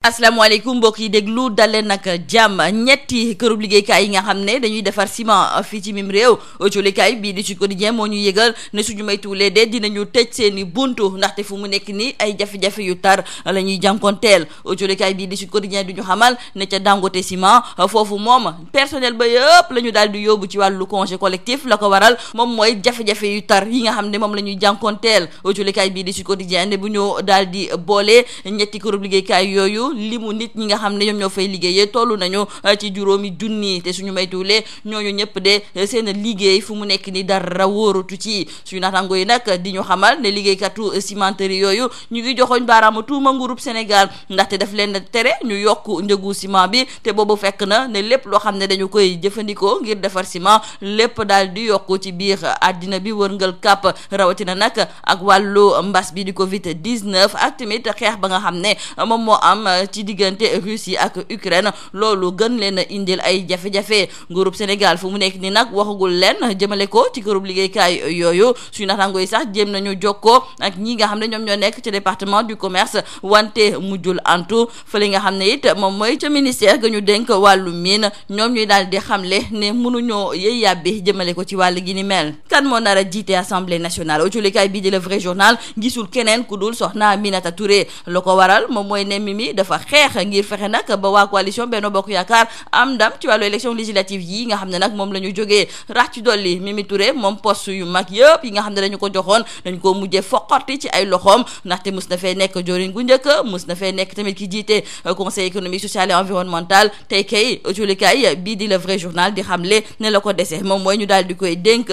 asalaamaaleykum mbokk yi déglu dalee nag jàmm ñetti kërub liggéeykaay yi nga xam ne dañuy defar ciment fii ci mim réew autolikaay bii di Sud Quotidien moo ñu yëgal ne suñu maytuwulee de dinañu tëj seeni buntu ndaxte fu mu nekk nii ay jafe-jafe yu tar la ñuy jànkonteel autolikaay bii di Sud Quotidien du ñu xamal ne ca Dangote ciment foofu moom personnel ba yëpp la ñu daal di yóbbu ci wàllu congé collectif la ko waral moom mooy jafe-jafe yu tar yi nga xam ne moom la ñuy jànkonteel autolikaay bii di Sud Quotidien ne bu ñu daal di boole ñetti kërub liggéeykaay yooyu limu nit ñi nga xam ne ñoom ñoo fay liggéeyee tollu nañu ci juróomi junni te suñu maytuwulee ñooñu ñëpp de seen liggéey fu mu nekk ni dara wóoratu ci suñu naataango yi nag di ñu xamal ne liggéeykatu cimenterie yooyu ñu ngi joxoñ baaraamu tuuma nguurub Sénégal ndaxte daf leen tere ñu yokk njëgu ciment bi te boobu fekk na ne lépp loo xam ne dañu koy jëfandikoo ngir defar ciment lépp daal di yokku ci biir àddina bi wërngal kàpp rawatina nag ak wàllu mbas bi di Covid 19 ak tamit xeex ba nga xam ne moom moo am ci diggante Russie ak Ukraine loolu gën leen a indil ay jafe-jafe nguurub Sénégal fu mu nekk ni nag waxagul leen jëmale ko ci kërub liggéeykaay yooyu suñu naataango yi sax jéem nañu jokkoo ak ñi nga xam ne ñoom ñoo nekk ci département du commerce wante mujjul antu fële nga xam ne it moom mooy ca ministère ga ñu dénk wàllu mine ñoom ñuy daal di xamle ne mënuñoo yëy yàbbi jëmale ko ci wàll gi ni mel. kan moo nar a jiite assemblée nationale autolikaay bii di Le Vrai Journal gisul keneen ku dul soxna Aminata Touré la ko waral moom mooy ne Mimi dafa xeex ngir fexe nag ba waa coalition Benno Bokk Yaakaar am ndam ci wàllu élection législative yi nga xam ne nag moom la ñu jógee rax ci dolli Mimi Touré moom poste yu mag yëpp yi nga xam ne dañu ko joxoon dañ ko mujjee foqorti ci ay loxoom ndaxte mus na fee nekk joriñ gu njëkk mus na fee nekk tamit ki jiite conseil économique social et environnemental tey kay autolikaay bii di Le Vrai Journal di xamle ne la ko dese moom mooy ñu daal di koy dénk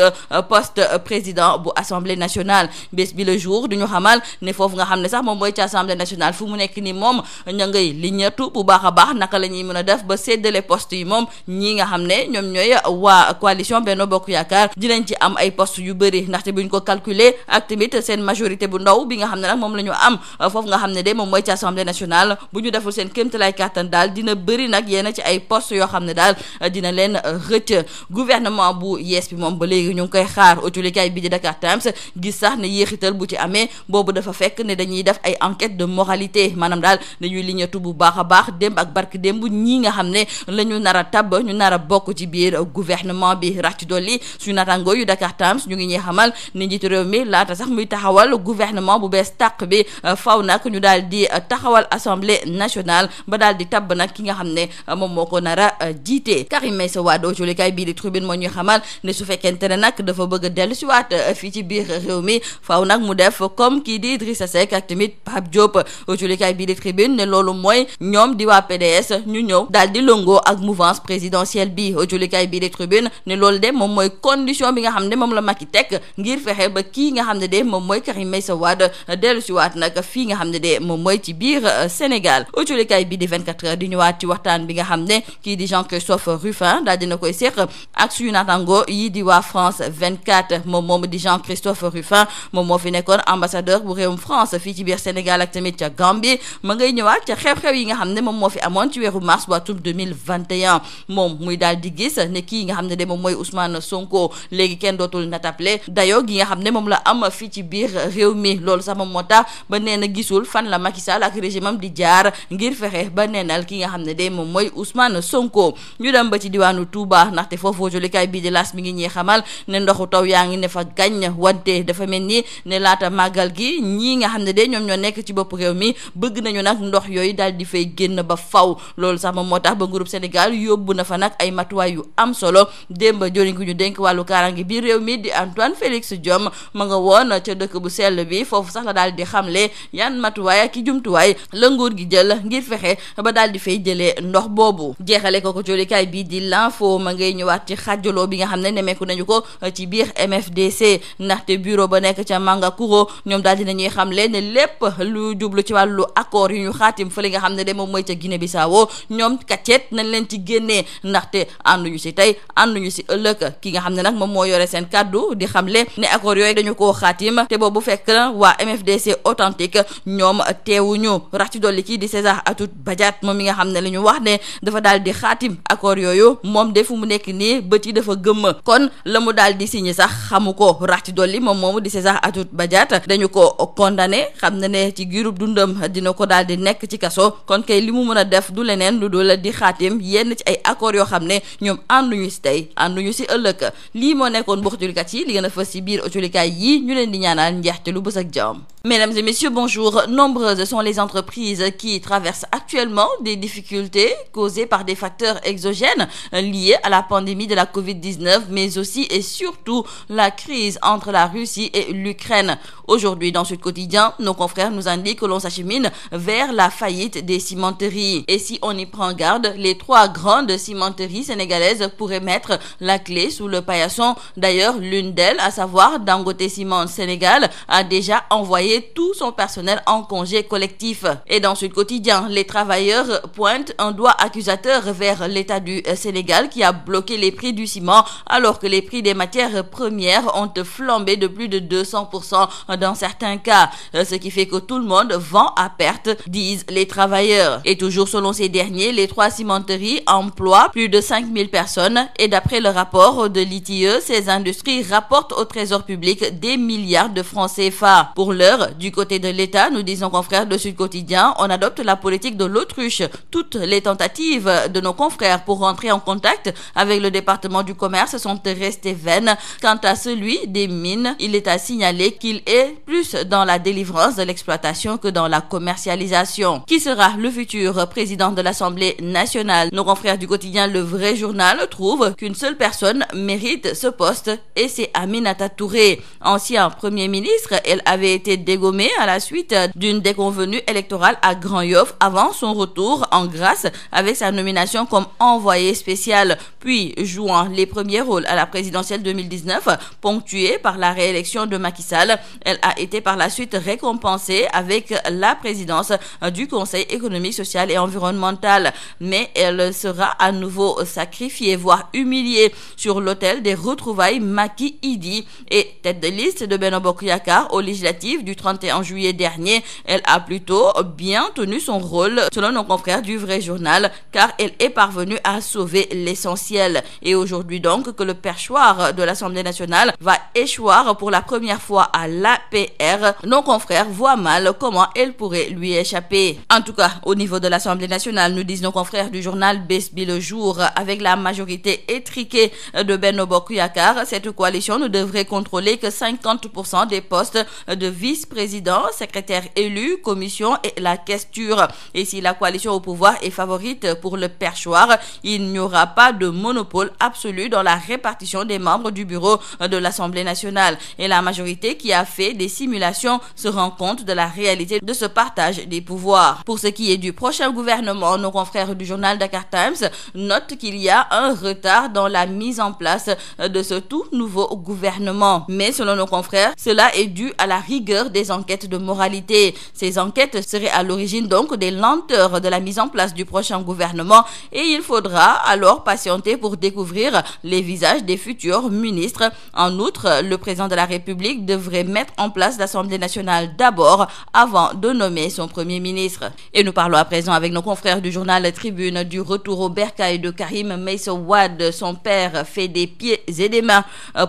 poste président bu assemblée nationale bés bi le jour du ñu xamal ne foofu nga xam ne sax moom mooy ci assemblée nationale fu mu nekk ni moom ña ngay li ñettu bu baax a baax naka la ñuy mën a def ba séddale poste yi moom ñii nga xam ne ñoom ñooy waa coalition Benno Bokk Yaakaar dinañ ci am ay poste yu bëri ndaxte buñ ko calculer ak tamit seen majorité bu ndaw bi nga xam ne nag moom la ñu am foofu nga xam ne de moom mooy ci assemblée nationale bu ñu deful seen kéemtalaay kàttan daal dina bëri nag yenn ci ay poste yoo xam ne daal dina leen rëcc gouvernement bu yees bi moom ba léegi ñu ngi koy xaar autolikaay bi di Dakar Times gis sax ne yéexital bu ci amee boobu dafa fekk ne dañuy def ay enquête de moralité maanaam daal dañuy liñatu bu baax a baax démb ak barke démb ñii nga xam ne la ñu nar a tabb ñu nar a bokk ci biir gouvernement bi rax ci dolli suñu naataango yu Dakar Times ñu ngi ñuy xamal ne njiitu réew mi laata sax muy taxawal gouvernement bu bees tàq bi faw nag ñu daal di taxawal assemblée nationale ba daal di tabb nag ki nga xam ne moom moo ko nar a jiite Karim Meïssa Wade autolikaay bii di Tribune moo ñuy xamal ne su fekkente ne nag dafa bëgg a dellu si waat fii ci biir réew mi faw nag mu def comme kii di Idrissa Seck ak tamit Pape Diop autolikaay bii di Tribune ne loolu mooy ñoom di waa PDS ñu ñëw daal di lëngoo ak mouvance présidentielle bi autolikaay bii di Tribune ne loolu de moom mooy condition bi nga xam ne moom la Macky teg ngir fexe ba kii nga xam ne de moom mooy Karim Meïssa Wade dellu si waat nag fii nga xam ne de moom mooy ci biir Sénégal autolikaay bii di 24 heures di ñëwaat ci waxtaan bi nga xam ne kii di Jean-Christophe Rufin daal dina koy séq ak suñu naataango yi di waa France 24 moom di Jean-Christophe Rufin moom moo fi nekkoon ambassadeur bu réewum France fii ci biir Sénégal ak tamit ca Gambie ma ngay ñëwaat ca xew-xew yi nga xam ne moom moo fi amoon ci weeru mars bu atum 2021 moom muy daal di gis ne kii nga xam ne de moom mooy Ousmane Sonko léegi kenn dootul natable dayoo gi nga xam ne moom la am fii ci biir réew mi loolu sax moom moo tax ba nee na gisul fan la Macky Sall ak régime am di jaar ngir fexe ba neenal ki nga xam ne de moom mooy Ousmane Sonko ñu dem ba ci diwaanu Touba ndaxte foofu jolikaay bii di L'As mi ngi ñuy xamal ne ndoxu taw yaa ngi ne fa gañ wante dafa mel ni ne laata màggal gi ñii nga xam ne de ñoom ñoo nekk ci bopp réew mi bëgg nañu nag ndox yooyu daal di fay génn ba faw loolu sax moom moo tax ba groupe Sénégal yóbbu na fa nag ay matuwaay yu am solo démb joriñ ko ñu dénk wàllu kaaraange bi réew mi di Antoine Félix Diome ma nga woon ca dëkk bu sell bi foofu sax la daal di xamle yan matuwaay ak i jumtuwaay la nguur gi jël ngir fexe ba daal di fay jëlee ndox boobu jeexale ko jolikaay bii di l'info ma ngay ñëwaat ci xàjjaloo bi nga xam ne nemeeku nañu ko ci biir MFDC ndaxte bureau ba nekk ca Mangakuro ñoom daal di nañuy xamle ne lépp lu jublu ci wàllu accord yu ñu xaatim fële nga xam ne de moom mooy ca Guinée Bissau ñoom kacceet nañ leen ci génnee ndaxte ànduñu si tey ànduñu si ëllëg ki nga xam ne nag moom moo yore seen kàddu di xamle ne accord yooyu dañu koo xaatim te boobu fekk na waa MFDC authentique ñoom teewuñu rax ci dolli kii di César Atoute Badiate moom mi nga xam ne la ñu wax ne dafa daal di xaatim accord yooyu moom de fu mu nekk nii bët yi dafa gëmm kon la mu daal di signé sax xamu ko rax ci dolli moom moomu di César Atoute Badiate dañu ko condamné xam na ne ci giirub dundam dina ko daal di nekk ci kaso kon kay li mu mën a def du leneen lu dul di xaatim yenn ci ay accords yoo xam ne ñoom ànduñu si tey ànduñu si ëllëg lii moo nekkoon mbokk jullikat yi li gën a fës si biir julikaay yi ñu leen di ñaanal njeexte lu bës ak jàmm. Mesdames et messieurs, bonjour. Nombreuses sont les entreprises qui traversent actuellement des difficultés causées par des facteurs exogènes liés à la pandémie de la Covid-19, mais aussi et surtout la crise entre la Russie et l'Ukraine. Aujourd'hui, dans Sud Quotidien, nos confrères nous indiquent que l'on s'achemine vers la faillite des cimenteries. Et si on y prend garde, les 3 grandes cimenteries sénégalaises pourraient mettre la clé sous le paillasson. D'ailleurs, l'une d'elles, à savoir Dangote Ciment Sénégal, a déjà envoyé tout son personnel en congé collectif. Et dans Sud Quotidien, les travailleurs pointent un doigt accusateur vers l'État du Sénégal qui a bloqué les prix du ciment alors que les prix des matières premières ont flambé de plus de 200% dans certains cas, ce qui fait que tout le monde vend à perte, disent les travailleurs. Et toujours selon ces derniers, les 3 cimenteries emploient plus de 5000 personnes et d'après le rapport de l'ITIE, ces industries rapportent au trésor public des milliards de francs CFA. Pour l'heure, du côté de l'État, nous disons confrères de Sud Quotidien, on adopte la politique de l'autruche. Toutes les tentatives de nos confrères pour rentrer en contact avec le département du commerce sont restées vaines. Quant à celui des mines, il est à signaler qu'il est plus dans la délivrance de l'exploitation que dans la commercialisation. Qui sera le futur président de l'Assemblée nationale? Nos confrères du quotidien Le Vrai Journal trouvent qu'une seule personne mérite ce poste et c'est Aminata Touré. Ancien Premier ministre, elle avait été dégommée à la suite d'une déconvenue électorale à Grand-Yoff avant son retour en grâce avec sa nomination comme envoyée spéciale, puis jouant les premiers rôles à la présidentielle 2019, ponctuée par la réélection de Macky Sall. Elle a été par la suite récompensée avec la présidence du Conseil économique, social et environnemental. Mais elle sera à nouveau sacrifiée, voire humiliée sur l'autel des retrouvailles Macky-Idi et tête de liste de Benno Bokk Yakaar aux législatives du 31 juillet dernier. Elle a plutôt bien tenu son rôle, selon nos confrères du Vrai Journal, car elle est parvenue à sauver l'essentiel. Et aujourd'hui donc que le perchoir de l'Assemblée nationale va échoir pour la première fois à l'APR, nos confrères voient mal comment elle pourrait lui échapper. En tout cas, au niveau de l'Assemblée nationale, nous disent nos confrères du journal Bes Bi Le Jour, avec la majorité étriquée de Benno Bokk Yakaar, cette coalition ne devrait contrôler que 50% des postes de vice-président, secrétaire élu, commission et la questure. Et si la coalition au pouvoir est favorite pour le perchoir, il n'y aura pas de monopole absolu dans la répartition des membres du bureau de l'Assemblée nationale. Et la majorité qui a fait des simulations se rend compte de la réalité de ce partage des pouvoirs. Pour ce qui est du prochain gouvernement, nos confrères du journal Dakar Times notent qu'il y a un retard dans la mise en place de ce tout nouveau gouvernement. Mais selon nos confrères, cela est dû à la rigueur des enquêtes de moralité. Ces enquêtes seraient à l'origine donc des lenteurs de la mise en place du prochain gouvernement et il faudra alors patienter pour découvrir les visages des futurs ministres. En outre, le président de la République devrait mettre en place l'Assemblée nationale d'abord avant de nommer son premier ministre. Et nous parlons à présent avec nos confrères du journal Tribune du retour au bercail de Karim Meïssa Wade. Son père fait des pieds et des mains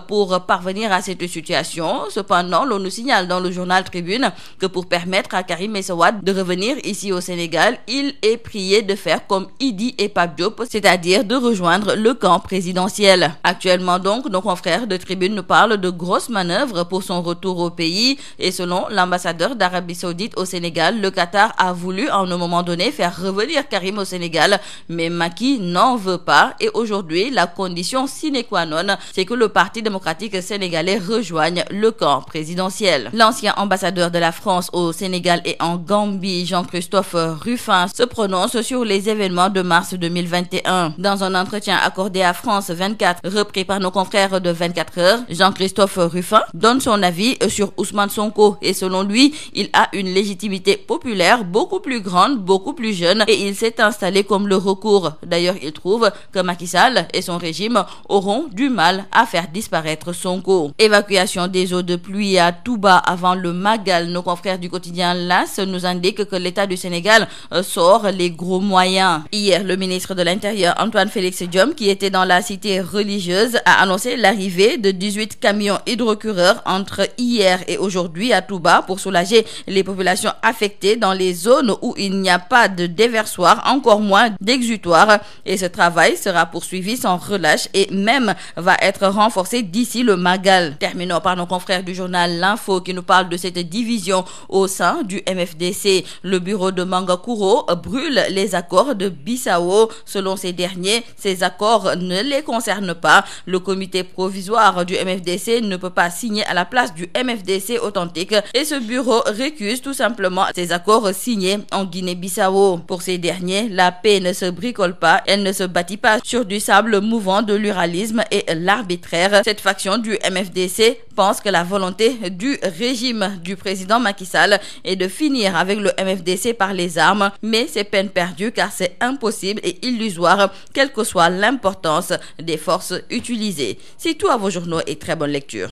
pour parvenir à cette situation. Cependant, l'on nous signale dans le journal Tribune que pour permettre à Karim Meïssa Wade de revenir ici au Sénégal, il est prié de faire comme Idi et Pape Diop, c'est-à-dire de rejoindre le camp présidentiel. Actuellement donc, nos confrères de Tribune nous parlent de grosses manœuvres pour son retour au pays et selon l'ambassadeur d'Arabie Saoudite au Sénégal, le Qatar a voulu à un moment donné faire revenir Karim au Sénégal, mais Macky n'en veut pas et aujourd'hui, la condition sine qua non, c'est que le Parti démocratique sénégalais rejoigne le camp présidentiel. L'ancien ambassadeur de la France au Sénégal et en Gambie, Jean-Christophe Rufin, se prononce sur les événements de mars 2021. Dans un entretien accordé à France 24, repris par nos confrères de 24 heures, Jean-Christophe Rufin donne son avis sur Ousmane Sonko et selon lui, il a une légitimité populaire beaucoup plus grande, beaucoup plus jeune et il s'est installé comme le recours. D'ailleurs, il trouve que Macky Sall et son régime auront du mal à faire disparaître Sonko. Évacuation des eaux de pluie à Touba avant le Magal. Nos confrères du quotidien LAS nous indiquent que l'État du Sénégal sort les gros moyens. Hier, le ministre de l'Intérieur Antoine Félix Diome, qui était dans la cité religieuse, a annoncé l'arrivée de 18 camions hydrocureurs entre hier et aujourd'hui à Touba pour soulager les populations affectées dans les eaux zone où il n'y a pas de déversoir, encore moins d'exutoire. Et ce travail sera poursuivi sans relâche et même va être renforcé d'ici le Magal. Terminons par nos confrères du journal L'Info qui nous parle de cette division au sein du MFDC. Le bureau de Mangakuro brûle les accords de Bissau. Selon ces derniers, ces accords ne les concernent pas. Le comité provisoire du MFDC ne peut pas signer à la place du MFDC authentique et ce bureau récuse tout simplement ces accords signés en Guinée-Bissau. Pour ces derniers, la paix ne se bricole pas, elle ne se bâtit pas sur du sable mouvant de l'uralisme et l'arbitraire. Cette faction du MFDC pense que la volonté du régime du président Macky Sall est de finir avec le MFDC par les armes, mais c'est peine perdue car c'est impossible et illusoire, quelle que soit l'importance des forces utilisées. C'est tout à vos journaux et très bonne lecture.